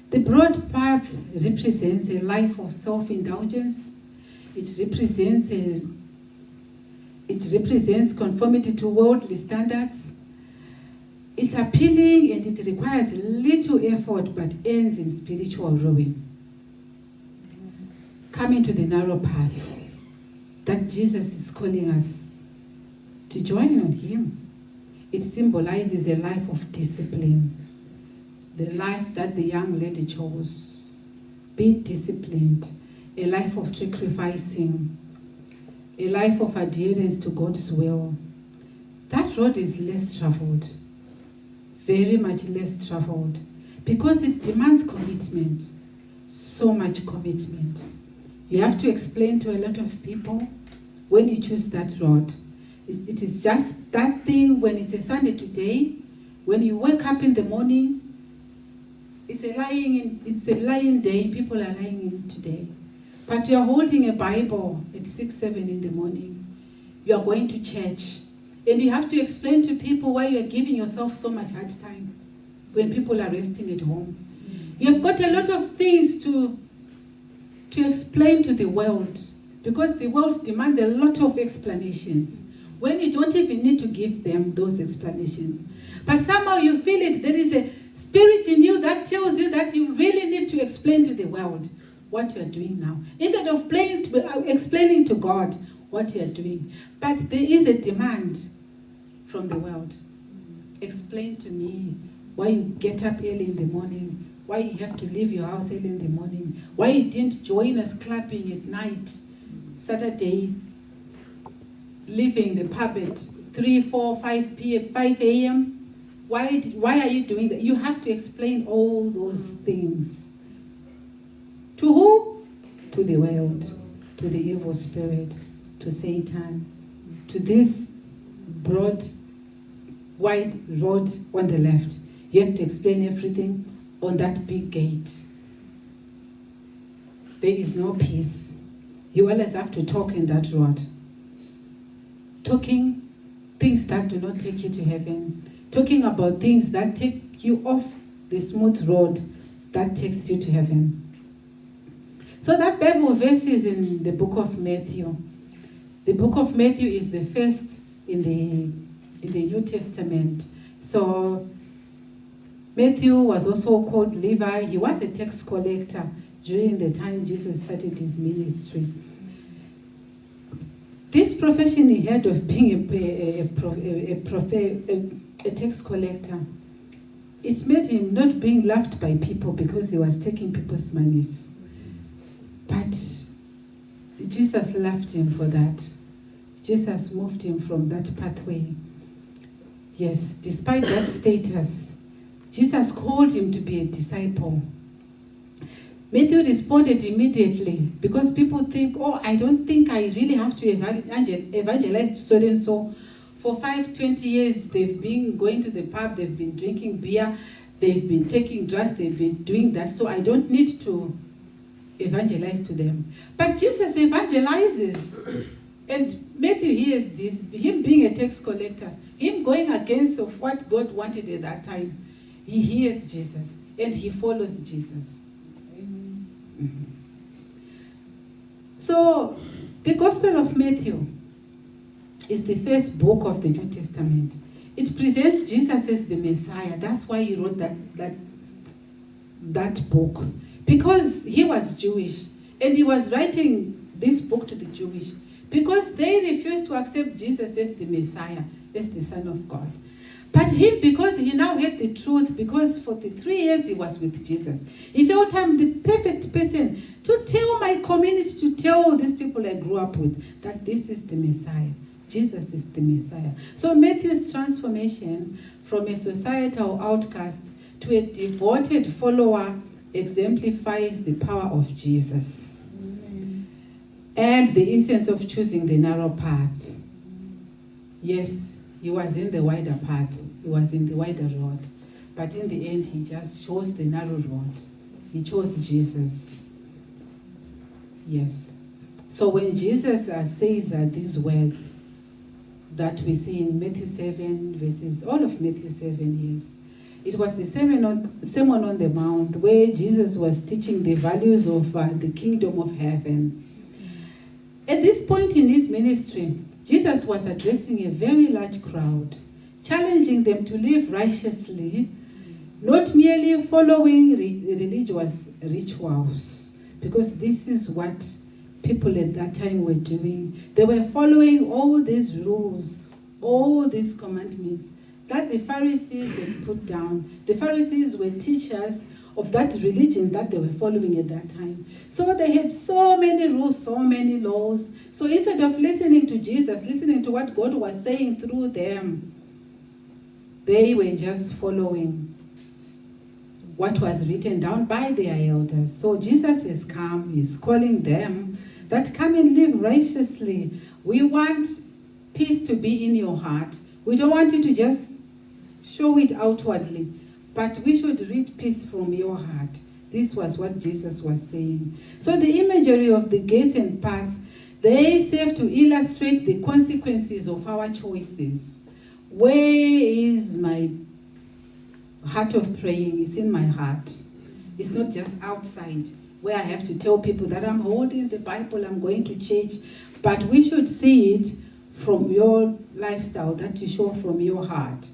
The broad path represents a life of self-indulgence. It represents conformity to worldly standards. It's appealing and it requires little effort but ends in spiritual ruin. Coming to the narrow path that Jesus is calling us to join on him. It symbolizes a life of discipline, the life that the young lady chose. Be disciplined, a life of sacrificing, a life of adherence to God's will. That road is less traveled, very much less traveled, because it demands commitment, so much commitment. You have to explain to a lot of people when you choose that road. It is just that thing when it's a Sunday today, when you wake up in the morning, it's a lying day, people are lying in today. But you are holding a Bible at 6, 7 in the morning. You are going to church. And you have to explain to people why you are giving yourself so much hard time when people are resting at home. You've got a lot of things to explain to the world, because the world demands a lot of explanations when you don't even need to give them those explanations. But somehow you feel it. There is a spirit in you that tells you that you really need to explain to the world what you are doing now, instead of explaining to God what you are doing. But there is a demand from the world. Explain to me why you get up early in the morning, why you have to leave your house early in the morning, why you didn't join us clapping at night, Saturday, leaving the pub at 3, 4, 5 p.m., 5 a.m. Why are you doing that? You have to explain all those things. To who? To the world, to the evil spirit, to Satan, to this broad, wide road on the left. You have to explain everything on that big gate. There is no peace. You always have to talk in that road. Talking things that do not take you to heaven. Talking about things that take you off the smooth road that takes you to heaven. So that Bible verse is in the book of Matthew. The book of Matthew is the first in the New Testament. So Matthew was also called Levi. He was a tax collector during the time Jesus started his ministry. This profession he had of being a tax collector, it made him not being loved by people because he was taking people's monies. But Jesus loved him for that. Jesus moved him from that pathway. Yes, despite that status, Jesus called him to be a disciple. Matthew responded immediately because people think, oh, I don't think I really have to evangelize to so and so. For 20 years, they've been going to the pub, they've been drinking beer, they've been taking drugs, they've been doing that, so I don't need to evangelize to them. But Jesus evangelizes. And Matthew hears this, him being a tax collector, him going against of what God wanted at that time. He hears Jesus and he follows Jesus. Mm-hmm. So, the Gospel of Matthew is the first book of the New Testament. It presents Jesus as the Messiah. That's why he wrote that book. Because he was Jewish and he was writing this book to the Jewish because they refused to accept Jesus as the Messiah, as the Son of God. But him, because he now had the truth, because for the 3 years he was with Jesus, he felt I'm the perfect person to tell my community, to tell these people I grew up with, that this is the Messiah. Jesus is the Messiah. So Matthew's transformation from a societal outcast to a devoted follower exemplifies the power of Jesus. Amen. And the essence of choosing the narrow path. Yes, he was in the wider path. He was in the wider road. But in the end, he just chose the narrow road. He chose Jesus. Yes. So when Jesus says these words that we see in Matthew 7 verses, all of Matthew 7 is, It was the Sermon on the Mount, where Jesus was teaching the values of the kingdom of heaven. At this point in his ministry, Jesus was addressing a very large crowd, challenging them to live righteously, not merely following religious rituals, because this is what people at that time were doing. They were following all these rules, all these commandments that the Pharisees had put down. The Pharisees were teachers of that religion that they were following at that time. So they had so many rules, so many laws. So instead of listening to Jesus, listening to what God was saying through them, they were just following what was written down by their elders. So Jesus has come, he's calling them that come and live righteously. We want peace to be in your heart. We don't want you to just show it outwardly, but we should read peace from your heart. This was what Jesus was saying. So the imagery of the gates and paths, they serve to illustrate the consequences of our choices. Where is my heart of praying? It's in my heart. It's not just outside, where I have to tell people that I'm holding the Bible, I'm going to church, but we should see it from your lifestyle, that you show from your heart.